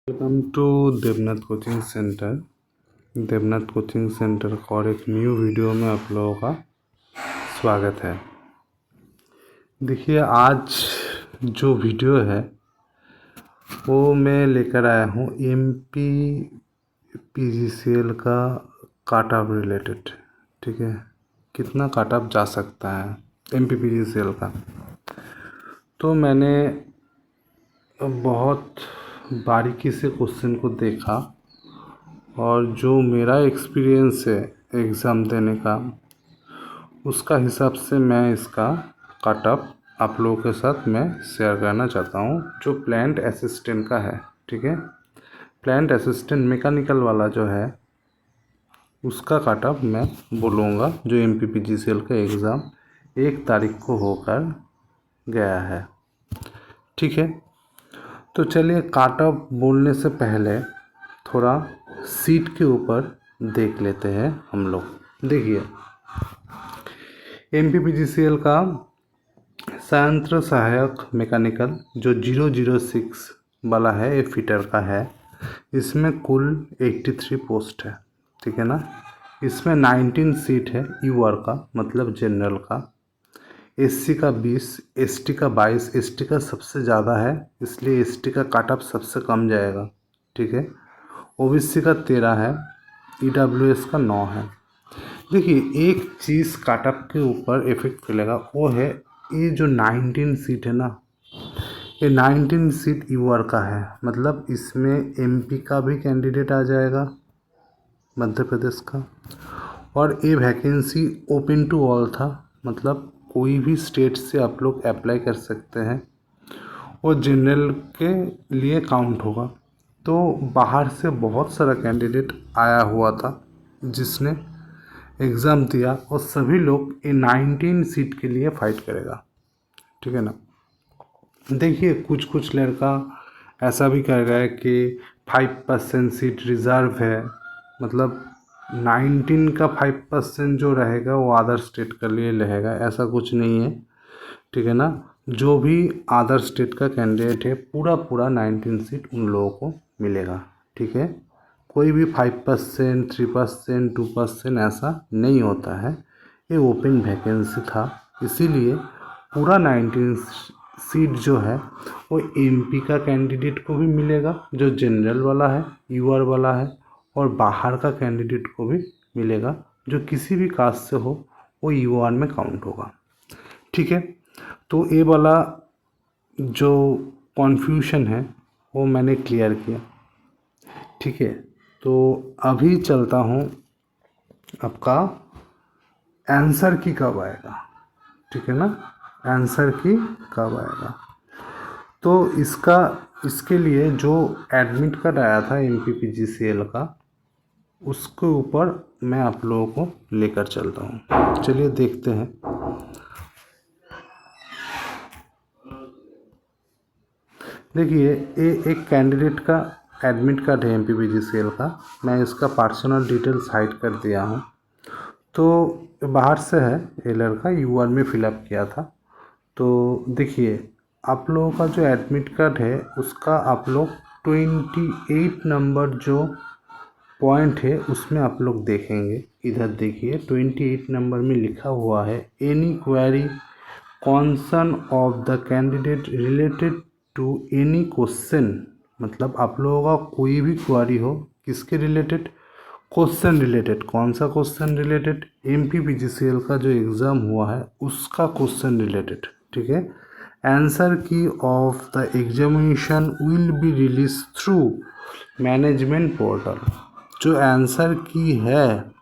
Welcome to Devnath coaching centre. Devnath coaching centre का और एक न्यू वीडियो में आप लोगों का स्वागत है। देखिए, आज जो वीडियो है वो मैं लेकर आया हूँ एमपी पीजीसीएल का काट ऑफ रिलेटेड। ठीक है, कितना काट ऑफ जा सकता है एमपी पीजीसीएल का। तो मैंने बहुत बारीकी से क्वेश्चन को देखा और जो मेरा एक्सपीरियंस है एग्ज़ाम देने का, उसका हिसाब से मैं इसका कट ऑफ आप लोगों के साथ मैं शेयर करना चाहता हूँ। जो प्लांट असिस्टेंट का है, ठीक है, प्लांट असिस्टेंट मैकेनिकल वाला जो है उसका कट ऑफ मैं बोलूँगा, जो एमपीपीजीसीएल का एग्ज़ाम 1 तारीख को होकर गया है। ठीक है, तो चलिए कट ऑफ बोलने से पहले थोड़ा सीट के ऊपर देख लेते हैं हम लोग। देखिए, एमपीपीजीसीएल का संयंत्र सहायक मैकेनिकल जो 006 वाला है, ये फिटर का है। इसमें कुल 83 पोस्ट है। ठीक है ना, इसमें 19 सीट है यूआर का, मतलब जनरल का। एससी का 20, एसटी का 22। एसटी का सबसे ज़्यादा है, इसलिए एसटी का कट ऑफ सबसे कम जाएगा। ठीक है, ओबीसी का 13 है, ईडब्ल्यूएस का 9 है। देखिए, एक चीज़ कट ऑफ के ऊपर इफेक्ट फैलेगा, वो है ये जो 19 सीट है ना, ये 19 सीट यूआर का है। मतलब इसमें एमपी का भी कैंडिडेट आ जाएगा, मध्य प्रदेश का, और ये वैकेंसी ओपन टू ऑल था। मतलब कोई भी स्टेट से आप लोग अप्लाई कर सकते हैं और जनरल के लिए काउंट होगा। तो बाहर से बहुत सारा कैंडिडेट आया हुआ था जिसने एग्ज़ाम दिया, और सभी लोग ये 19 सीट के लिए फाइट करेगा। ठीक है ना। देखिए, कुछ लड़का ऐसा भी कर रहा है कि 5% सीट रिज़र्व है। मतलब 19 का 5% जो रहेगा वो अदर स्टेट के लिए रहेगा, ऐसा कुछ नहीं है। ठीक है ना, जो भी अदर स्टेट का कैंडिडेट है पूरा 19 सीट उन लोगों को मिलेगा। ठीक है, कोई भी 5%, 3%, 2% ऐसा नहीं होता है। ये ओपन वैकेंसी था, इसीलिए पूरा 19 सीट जो है वो एमपी का कैंडिडेट को भी मिलेगा, जो जनरल वाला है, यूआर वाला है, और बाहर का कैंडिडेट को भी मिलेगा, जो किसी भी कास्ट से हो, वो यूआर में काउंट होगा। ठीक है, तो ये वाला जो कन्फ्यूजन है वो मैंने क्लियर किया। ठीक है, तो अभी चलता हूँ आपका आंसर की कब आएगा। ठीक है ना, आंसर की कब आएगा। तो इसके लिए जो एडमिट कार्ड आया था एमपीपीजीसीएल का, उसके ऊपर मैं आप लोगों को लेकर चलता हूँ। चलिए देखते हैं। देखिए, ये एक कैंडिडेट का एडमिट कार्ड है एमपीपीजीसीएल का। मैं इसका पर्सनल डिटेल्स हाइड कर दिया हूँ। तो बाहर से है, ये लड़का यूआर में फिलअप किया था। तो देखिए, आप लोगों का जो एडमिट कार्ड है उसका आप लोग 28 नंबर जो पॉइंट है उसमें आप लोग देखेंगे। इधर देखिए, 28 नंबर में लिखा हुआ है, any query concern of the candidate related to any question. मतलब आप लोगों का कोई भी क्वेरी हो, किसके रिलेटेड, क्वेश्चन रिलेटेड। कौन सा क्वेश्चन रिलेटेड, एमपीपीजीसीएल का जो एग्ज़ाम हुआ है उसका क्वेश्चन रिलेटेड। ठीक है, आंसर की of the examination will be release through management portal. जो आंसर की है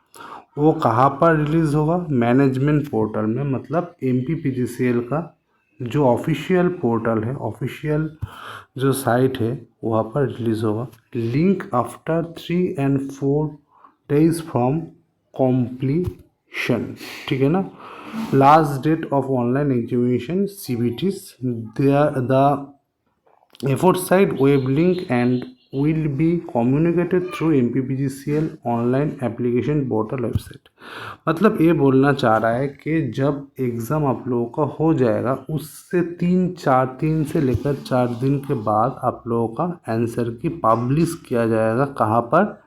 वो कहाँ पर रिलीज़ होगा, मैनेजमेंट पोर्टल में। मतलब एमपीपीजीसीएल का जो ऑफिशियल पोर्टल है, ऑफिशियल जो साइट है, वहाँ पर रिलीज़ होगा। Link after 3 and 4 days from completion. ठीक है ना। Last date of online examination CBTs, the effort site web link and will be communicated through MPPGCL online application portal website. मतलब ये बोलना चाह रहा है कि जब एग्ज़ाम आप लोगों का हो जाएगा उससे 3 से लेकर 4 दिन के बाद आप लोगों का आंसर की पब्लिश किया जाएगा। कहाँ पर?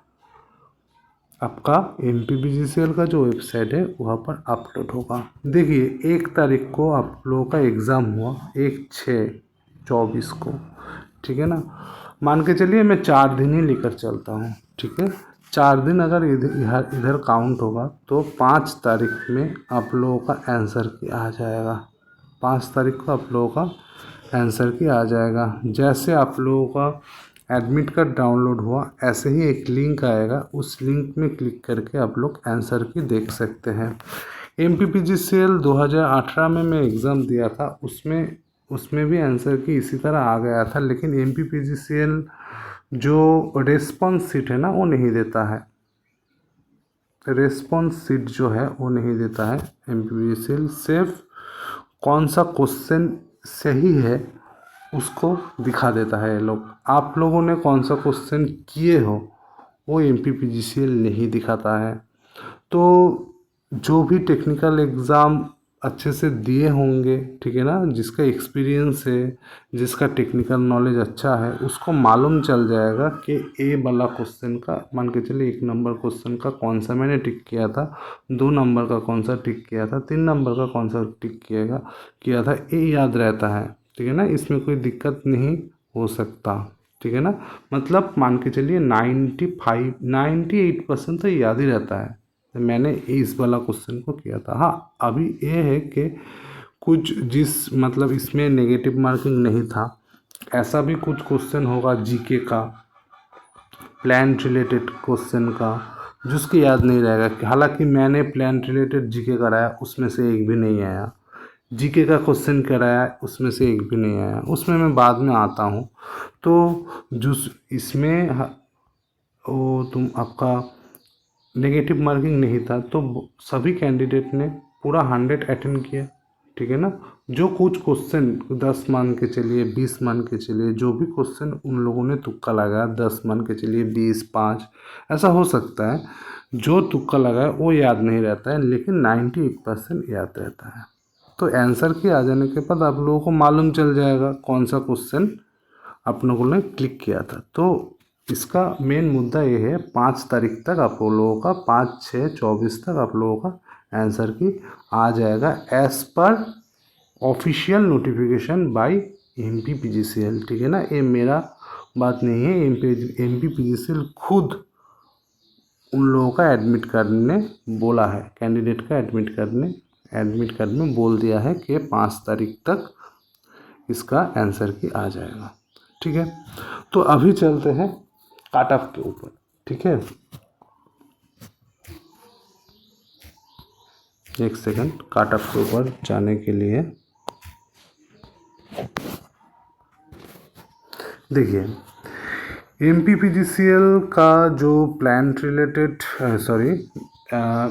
आपका MPPGCL का जो वेबसाइट है वहाँ पर अपलोड होगा। देखिए 1 तारीख को आप लोगों का एग्ज़ाम हुआ, 1/6/24 को, ठीक है ना। मान के चलिए मैं 4 दिन ही लेकर चलता हूँ, ठीक है। 4 दिन अगर इधर काउंट होगा तो 5 तारीख में आप लोगों का आंसर की आ जाएगा। 5 तारीख को आप लोगों का आंसर की आ जाएगा। जैसे आप लोगों का एडमिट कार्ड डाउनलोड हुआ ऐसे ही एक लिंक आएगा, उस लिंक में क्लिक करके आप लोग आंसर की देख सकते हैं। MPPGCL 2018 में मैं एग्ज़ाम दिया था, उसमें भी आंसर की इसी तरह आ गया था, लेकिन MPPGCL जो रेस्पॉन्स सीट है ना वो नहीं देता है। रेस्पॉन्स सीट जो है वो नहीं देता है MPPGCL। सिर्फ कौन सा क्वेश्चन सही है उसको दिखा देता है ये लोग। आप लोगों ने कौन सा क्वेश्चन किए हो वो MPPGCL नहीं दिखाता है। तो जो भी टेक्निकल एग्ज़ाम अच्छे से दिए होंगे, ठीक है ना, जिसका एक्सपीरियंस है, जिसका टेक्निकल नॉलेज अच्छा है, उसको मालूम चल जाएगा कि ए वाला क्वेश्चन का, मान के चलिए 1 नंबर क्वेश्चन का कौन सा मैंने टिक किया था, 2 नंबर का कौन सा टिक किया था, 3 नंबर का कौन सा टिक किया था, ये याद रहता है, ठीक है ना। इसमें कोई दिक्कत नहीं हो सकता, ठीक है ना। मतलब मान के चलिए 98% तो याद ही रहता है। मैंने इस वाला क्वेश्चन को किया था। हाँ, अभी ये है कि कुछ मतलब इसमें नेगेटिव मार्किंग नहीं था। ऐसा भी कुछ क्वेश्चन होगा जीके का, प्लान रिलेटेड क्वेश्चन का, जिसकी याद नहीं रहेगा। हालांकि मैंने प्लान रिलेटेड जीके कराया, उसमें से एक भी नहीं आया। जीके का क्वेश्चन कराया, उसमें से एक भी नहीं आया। उसमें मैं बाद में आता हूँ। तो जो इसमें वो तुम आपका नेगेटिव मार्किंग नहीं था, तो सभी कैंडिडेट ने पूरा 100 अटेंड किया, ठीक है ना। जो कुछ क्वेश्चन 10 मान के चलिए, 20 मान के चलिए, जो भी क्वेश्चन उन लोगों ने तुक्का लगाया, 10 मान के चलिए, 20, 5 ऐसा हो सकता है। जो तुक्का लगाया वो याद नहीं रहता है, लेकिन 98% याद रहता है। तो आंसर की आ जाने के बाद आप लोगों को मालूम चल जाएगा कौन सा क्वेश्चन आप लोगों ने क्लिक किया था। तो इसका मेन मुद्दा ये है, 5 तारीख तक आप लोगों का, 5/6/24 तक आप लोगों का आंसर की आ जाएगा, as per official notification by MPPGCL, ठीक है ना। ये मेरा बात नहीं है, MPPGCL खुद उन लोगों का एडमिट कार्ड ने बोला है, कैंडिडेट का एडमिट कार्ड में बोल दिया है कि 5 तारीख तक इसका आंसर की आ जाएगा, ठीक है। तो अभी चलते हैं काट ऑफ के ऊपर, ठीक है। एक सेकंड, काट ऑफ के ऊपर जाने के लिए देखिए MPPGCL का जो plant related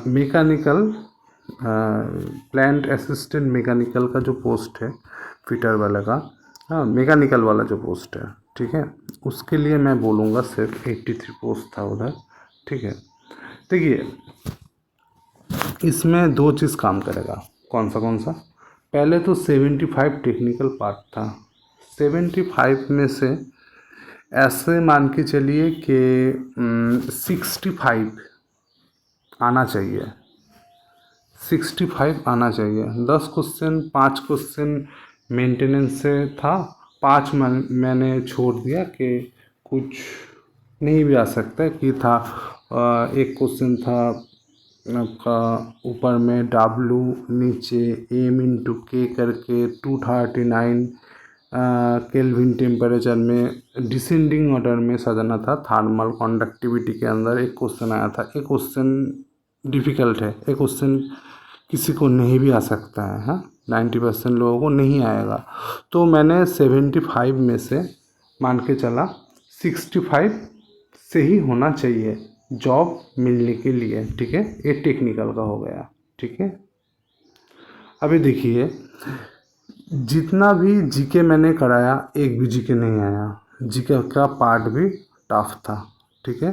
mechanical plant assistant mechanical का जो पोस्ट है फिटर वाला का, हाँ, मैकेनिकल वाला जो पोस्ट है, ठीक है, उसके लिए मैं बोलूँगा सिर्फ 83 पोस्ट था उधर, ठीक है। देखिए इसमें 2 चीज़ काम करेगा। कौन सा? पहले तो 75 टेक्निकल पार्ट था। 75 में से ऐसे मान के चलिए कि 65 आना चाहिए, 65 आना चाहिए। 10 क्वेश्चन, 5 क्वेश्चन मेंटेनेंस से था, 5 मैंने छोड़ दिया कि कुछ नहीं भी आ सकता कि था। एक क्वेश्चन था आपका ऊपर में W, नीचे M/K करके 239 केल्विन टेम्परेचर में डिसेंडिंग ऑर्डर में सजाना था। थर्मल कंडक्टिविटी के अंदर एक क्वेश्चन आया था। एक क्वेश्चन डिफ़िकल्ट है, एक क्वेश्चन किसी को नहीं भी आ सकता है, हाँ, 90% लोगों को नहीं आएगा। तो मैंने 75 में से मान के चला 65 से ही होना चाहिए जॉब मिलने के लिए, ठीक है। ये टेक्निकल का हो गया, ठीक है। अभी देखिए जितना भी जीके मैंने कराया, एक भी जीके नहीं आया। जीके का पार्ट भी टफ था, ठीक है।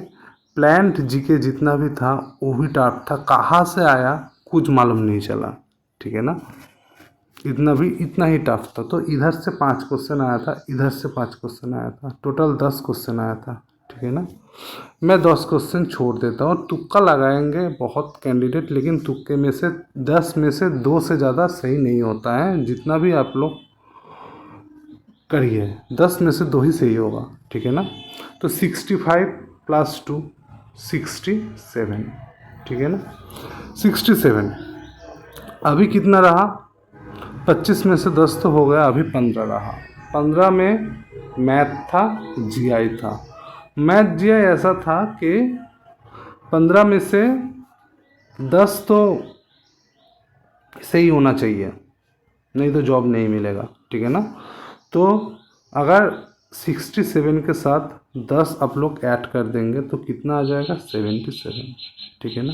प्लांट जीके जितना भी था वो भी टफ था, कहाँ से आया कुछ मालूम नहीं चला, ठीक है ना। इतना ही टफ था। तो इधर से 5 क्वेश्चन आया था, इधर से 5 क्वेश्चन आया था, टोटल 10 क्वेश्चन आया था, ठीक है ना। मैं 10 क्वेश्चन छोड़ देता हूँ, तुक्का लगाएंगे बहुत कैंडिडेट, लेकिन तुक्के में से 10 में से 2 से ज़्यादा सही नहीं होता है। जितना भी आप लोग करिए 10 में से 2 ही सही होगा, ठीक है ना। तो 65 + 2 67, ठीक है ना। 67 अभी कितना रहा, 25 में से 10 तो हो गया, अभी 15 रहा। 15 में मैथ था, जीआई था। मैथ जीआई ऐसा था कि 15 में से 10 तो सही होना चाहिए, नहीं तो जॉब नहीं मिलेगा, ठीक है ना। तो अगर 67 के साथ 10 आप लोग ऐड कर देंगे तो कितना आ जाएगा, 77, ठीक है ना।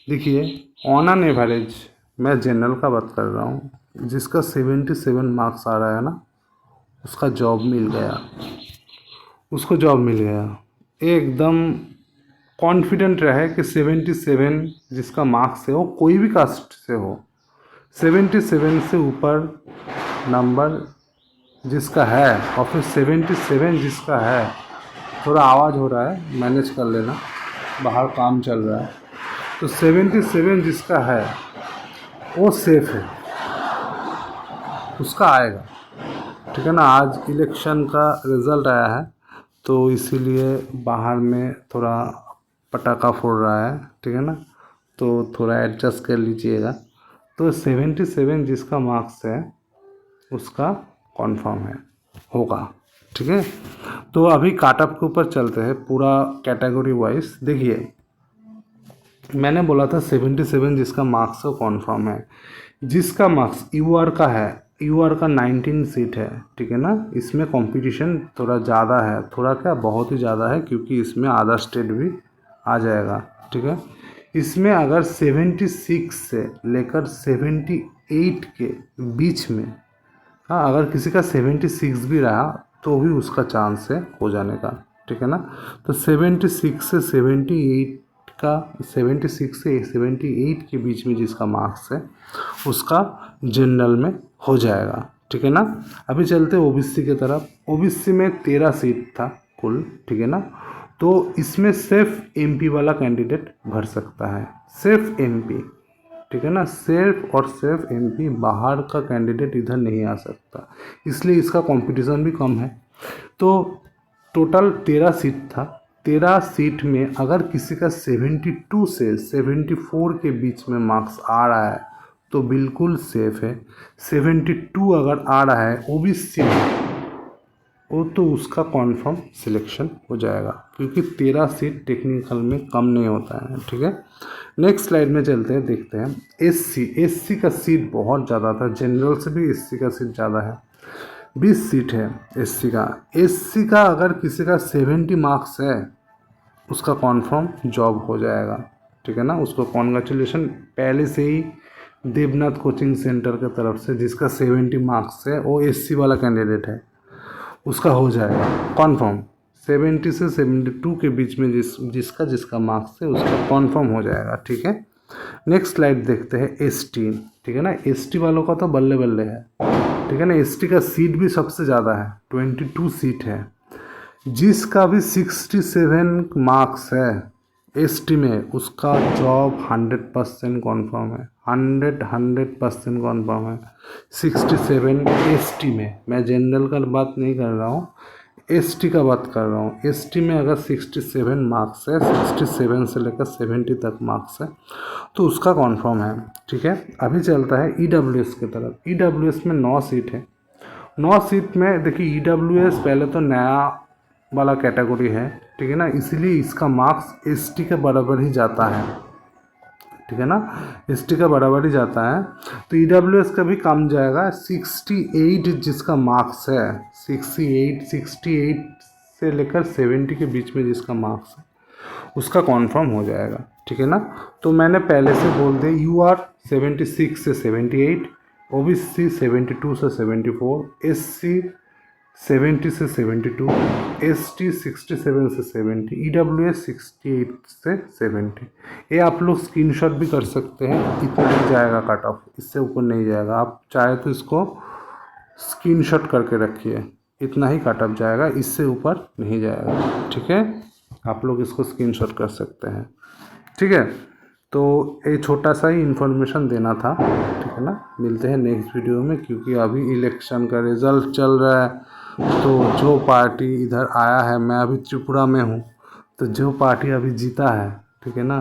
देखिए ऑन एन एवरेज, मैं जनरल का बात कर रहा हूँ, जिसका 77 मार्क्स आ रहा है ना, उसका जॉब मिल गया, उसको जॉब मिल गया। एकदम कॉन्फिडेंट रहे कि 77 जिसका मार्क्स है वो कोई भी कास्ट से हो, 77 से ऊपर नंबर जिसका है और फिर 77 जिसका है, थोड़ा आवाज़ हो रहा है मैनेज कर लेना, बाहर काम चल रहा है। तो 77 जिसका है वो सेफ है, उसका आएगा, ठीक है ना। आज इलेक्शन का रिज़ल्ट आया है तो इसीलिए बाहर में थोड़ा पटाखा फोड़ रहा है, ठीक है ना, तो थोड़ा एडजस्ट कर लीजिएगा। तो 77 जिसका मार्क्स है उसका कॉन्फर्म है, होगा, ठीक है। तो अभी काटअप के ऊपर चलते हैं पूरा कैटेगरी वाइज। देखिए मैंने बोला था 77 जिसका मार्क्स है कॉन्फर्म है। जिसका मार्क्स यूआर का है, यूआर का 19 सीट है, ठीक है ना। इसमें कंपटीशन थोड़ा ज़्यादा है, थोड़ा क्या बहुत ही ज़्यादा है, क्योंकि इसमें आधा स्टेट भी आ जाएगा, ठीक है। इसमें अगर 76 से लेकर 78 के बीच में, हाँ अगर किसी का 76 भी रहा तो भी उसका चांस है हो जाने का, ठीक है ना। तो 76 से 78 का, 76 से 78 के बीच में जिसका मार्क्स है उसका जनरल में हो जाएगा, ठीक है ना। अभी चलते ओबीसी की तरफ। ओबीसी में 13 सीट था कुल, ठीक है ना। तो इसमें सिर्फ एमपी वाला कैंडिडेट भर सकता है, सिर्फ एमपी, ठीक है ना। सिर्फ और सिर्फ एमपी, बाहर का कैंडिडेट इधर नहीं आ सकता, इसलिए इसका कंपटीशन भी कम है। तो टोटल 13 सीट था, 13 सीट में अगर किसी का 72 से 74 के बीच में मार्क्स आ रहा है तो बिल्कुल सेफ है। 72 अगर आ रहा है ओबीसी में, वो तो उसका कॉन्फर्म सिलेक्शन हो जाएगा, क्योंकि 13 सीट टेक्निकल में कम नहीं होता है, ठीक है। नेक्स्ट स्लाइड में चलते हैं, देखते हैं एससी का सीट बहुत ज़्यादा था, जनरल से भी एससी का सीट ज़्यादा है, 20 सीट है एससी का अगर किसी का 70 मार्क्स है उसका कॉन्फर्म जॉब हो जाएगा, ठीक है ना। उसको कॉन्ग्रेचुलेशन पहले से ही देवनाथ कोचिंग सेंटर की तरफ से, जिसका 70 मार्क्स है वो एससी वाला कैंडिडेट है, उसका हो जाएगा कॉन्फर्म। 70 से 72 के बीच में जिसका मार्क्स है उसका कॉन्फर्म हो जाएगा, ठीक है। नेक्स्ट स्लाइड देखते हैं एसटी, ठीक है ना। एसटी वालों का तो बल्ले बल्ले है, ठीक है ना। एसटी का सीट भी सबसे ज़्यादा है, 22 सीट है। जिसका भी 67 मार्क्स है एसटी में, उसका जॉब 100% कॉन्फर्म है, 100% कॉन्फर्म है। 67 एसटी में, मैं जनरल का बात नहीं कर रहा हूँ, एसटी का बात कर रहा हूँ। एसटी में अगर 67 मार्क्स है, 67 से लेकर 70 तक मार्क्स है तो उसका कॉन्फर्म है, ठीक है। अभी चलता है ईडब्ल्यूएस की तरफ। ईडब्ल्यूएस में 9 सीट है। 9 सीट में देखिए ईडब्ल्यूएस पहले तो नया वाला कैटेगरी है, ठीक है ना, इसीलिए इसका मार्क्स एसटी के बराबर ही जाता है, ठीक है ना, एसटी का बराबर ही जाता है। तो ईडब्ल्यूएस का भी कम जाएगा। 68 जिसका मार्क्स है, 68 से लेकर 70 के बीच में जिसका मार्क्स है उसका कॉन्फर्म हो जाएगा, ठीक है ना। तो मैंने पहले से बोल दिया, यूआर 76 से 78, ओबीसी 72 से 74, एससी 70 से 72, ST 67 से 70, EWS 68 से 70। ये आप लोग स्क्रीनशॉट भी कर सकते हैं। इतना ही जाएगा कट ऑफ, इससे ऊपर नहीं जाएगा। आप चाहे तो इसको स्क्रीनशॉट करके रखिए, इतना ही कट ऑफ जाएगा, इससे ऊपर नहीं जाएगा। ठीक है, आप लोग इसको स्क्रीनशॉट कर सकते हैं। ठीक है, तो ये छोटा सा ही इन्फॉर्मेशन देना था। ठीक है ना, मिलते हैं नेक्स्ट वीडियो में, क्योंकि अभी इलेक्शन का रिज़ल्ट चल रहा है। तो जो पार्टी इधर आया है, मैं अभी त्रिपुरा में हूँ, तो जो पार्टी अभी जीता है, ठीक है ना,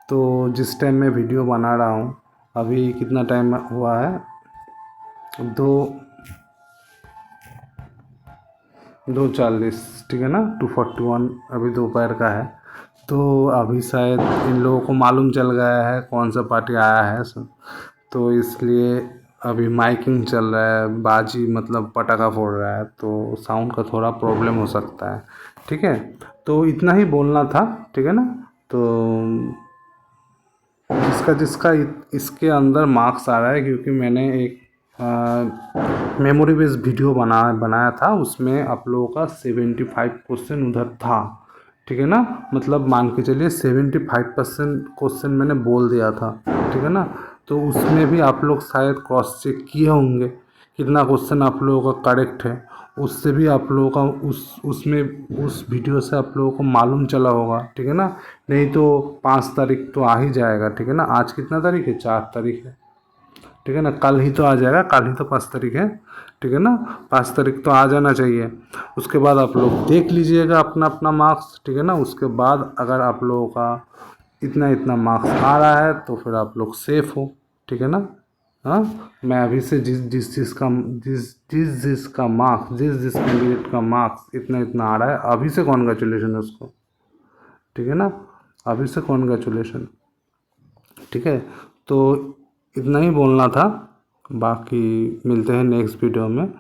तो जिस टाइम मैं वीडियो बना रहा हूँ, अभी कितना टाइम हुआ है, 2:40, ठीक है ना, 2:41 अभी दोपहर का है। तो अभी शायद इन लोगों को मालूम चल गया है कौन सा पार्टी आया है, तो इसलिए अभी माइकिंग चल रहा है, बाजी मतलब पटाखा फोड़ रहा है, तो साउंड का थोड़ा प्रॉब्लम हो सकता है। ठीक है, तो इतना ही बोलना था। ठीक है ना, तो जिसका जिसका इसके अंदर मार्क्स आ रहा है, क्योंकि मैंने एक मेमोरी बेस्ड वीडियो बनाया था, उसमें आप लोगों का 75 क्वेश्चन उधर था। ठीक है ना, मतलब मान के चलिए 75% क्वेश्चन मैंने बोल दिया था। ठीक है ना, तो उसमें भी आप लोग शायद क्रॉस चेक किए होंगे कितना क्वेश्चन आप लोगों का करेक्ट है। उससे भी आप लोगों का उसमें उस वीडियो से आप लोगों को मालूम चला होगा। ठीक है ना, नहीं तो 5 तारीख तो आ ही जाएगा। ठीक है ना, आज कितना तारीख है, 4 तारीख है। ठीक है ना, कल ही तो आ जाएगा, कल ही तो 5 तारीख है। ठीक है ना, 5 तारीख तो आ जाना चाहिए। उसके बाद आप लोग देख लीजिएगा अपना अपना मार्क्स। ठीक है ना, उसके बाद अगर आप लोगों का इतना इतना मार्क्स आ रहा है तो फिर आप लोग सेफ हो। ठीक है ना, हाँ, मैं अभी से जिस कैंडिडेट का मार्क्स इतना इतना आ रहा है, अभी से कॉन्ग्रेचुलेशन है उसको। ठीक है ना, अभी से कॉन्ग्रेचुलेशन। ठीक है, तो इतना ही बोलना था, बाकी मिलते हैं नेक्स्ट वीडियो में।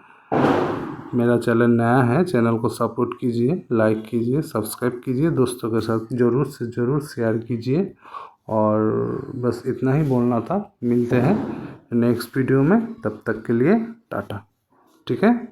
मेरा चैनल नया है, चैनल को सपोर्ट कीजिए, लाइक कीजिए, सब्सक्राइब कीजिए, दोस्तों के साथ ज़रूर से ज़रूर शेयर कीजिए। और बस इतना ही बोलना था। मिलते हैं नेक्स्ट वीडियो में, तब तक के लिए टाटा। ठीक है।